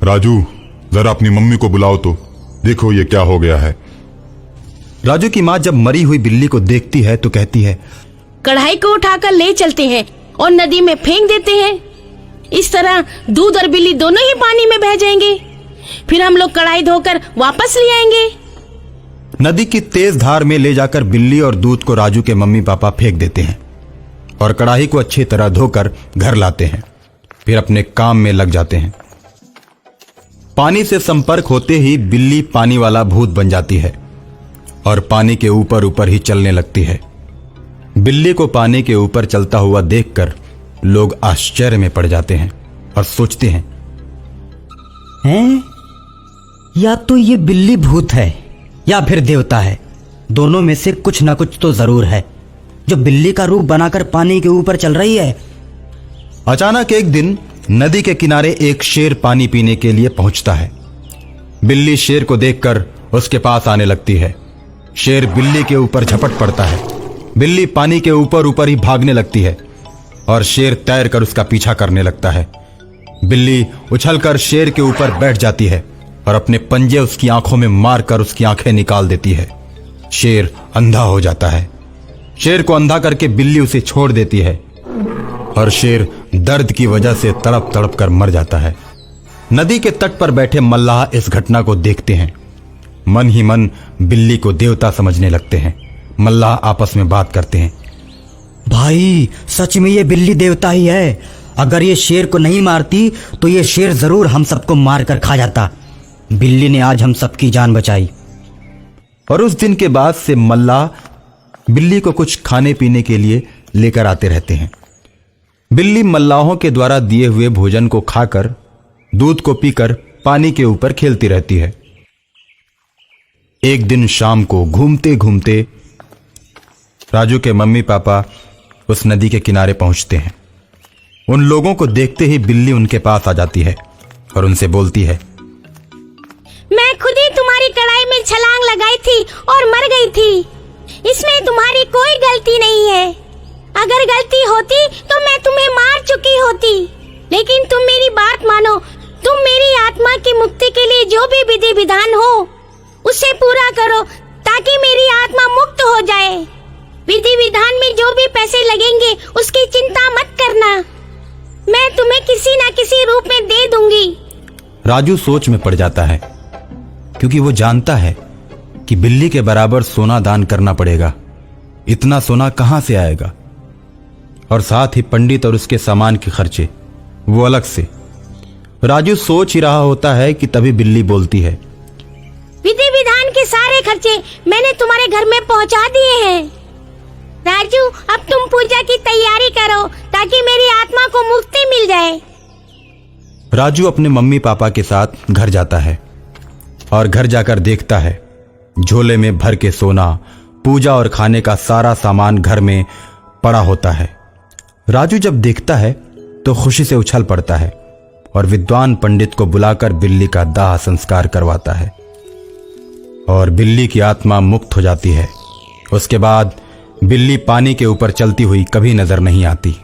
राजू, जरा अपनी मम्मी को बुलाओ तो, देखो ये क्या हो गया है। राजू की माँ जब मरी हुई बिल्ली को देखती है तो कहती है, कढ़ाई को उठाकर ले चलते हैं और नदी में फेंक देते हैं। इस तरह दूध और बिल्ली दोनों ही पानी में बह जाएंगे। फिर हम लोग कढ़ाई धोकर वापस ले आएंगे। नदी की तेज धार में ले जाकर बिल्ली और दूध को राजू के मम्मी पापा फेंक देते हैं और कढ़ाई को अच्छी तरह धोकर घर लाते हैं। फिर अपने काम में लग जाते हैं। पानी से संपर्क होते ही बिल्ली पानी वाला भूत बन जाती है और पानी के ऊपर ऊपर ही चलने लगती है। बिल्ली को पानी के ऊपर चलता हुआ देखकर लोग आश्चर्य में पड़ जाते हैं और सोचते हैं, या तो ये बिल्ली भूत है या फिर देवता है। दोनों में से कुछ ना कुछ तो जरूर है जो बिल्ली का रूप बनाकर पानी के ऊपर चल रही है। अचानक एक दिन नदी के किनारे एक शेर पानी पीने के लिए पहुंचता है। बिल्ली शेर को देखकर उसके पास आने लगती है। शेर बिल्ली के ऊपर झपट पड़ता है। बिल्ली पानी के ऊपर ऊपर ही भागने लगती है और शेर तैरकर उसका पीछा करने लगता है। बिल्ली उछलकर शेर के ऊपर बैठ जाती है और अपने पंजे उसकी आंखों में मारकर उसकी आंखें निकाल देती है। शेर अंधा हो जाता है। शेर को अंधा करके बिल्ली उसे छोड़ देती है और शेर दर्द की वजह से तड़प तड़प कर मर जाता है। नदी के तट पर बैठे मल्लाह इस घटना को देखते हैं। मन ही मन बिल्ली को देवता समझने लगते हैं। मल्लाह आपस में बात करते हैं, भाई सच में ये बिल्ली देवता ही है। अगर ये शेर को नहीं मारती तो ये शेर जरूर हम सबको मार कर खा जाता। बिल्ली ने आज हम सबकी जान बचाई। और उस दिन के बाद से मल्लाह बिल्ली को कुछ खाने पीने के लिए लेकर आते रहते हैं। बिल्ली मल्लाहों के द्वारा दिए हुए भोजन को खाकर, दूध को पीकर पानी के ऊपर खेलती रहती है। एक दिन शाम को घूमते घूमते राजू के मम्मी पापा उस नदी के किनारे पहुंचते हैं। उन लोगों को देखते ही बिल्ली उनके पास आ जाती है और उनसे बोलती है, मैं खुद ही तुम्हारी कढ़ाई में छलांग लगाई थी और मर गई थी। इसमें तुम्हारी कोई गलती नहीं है। अगर गलती होती तो मैं तुम्हें मार चुकी होती। लेकिन तुम मेरी बात मानो। तुम मेरी आत्मा की मुक्ति के लिए जो भी विधि विधान हो उसे पूरा करो ताकि मेरी आत्मा मुक्त हो जाए। विधि विधान में जो भी पैसे लगेंगे उसकी चिंता मत करना। मैं तुम्हें किसी न किसी रूप में दे दूंगी। राजू सोच में पड़ जाता है क्योंकि वो जानता है कि बिल्ली के बराबर सोना दान करना पड़ेगा। इतना सोना कहां से आएगा? और साथ ही पंडित और उसके सामान के खर्चे वो अलग से। राजू सोच ही रहा होता है कि तभी बिल्ली बोलती है, विधि विधान के सारे खर्चे मैंने तुम्हारे घर में पहुंचा दिए हैं। राजू, अब तुम पूजा की तैयारी करो ताकि मेरी आत्मा को मुक्ति मिल जाए। राजू अपने मम्मी पापा के साथ घर जाता है और घर जाकर देखता है झोले में भर के सोना, पूजा और खाने का सारा सामान घर में पड़ा होता है। राजू जब देखता है तो खुशी से उछल पड़ता है और विद्वान पंडित को बुलाकर बिल्ली का दाह संस्कार करवाता है और बिल्ली की आत्मा मुक्त हो जाती है। उसके बाद बिल्ली पानी के ऊपर चलती हुई कभी नजर नहीं आती।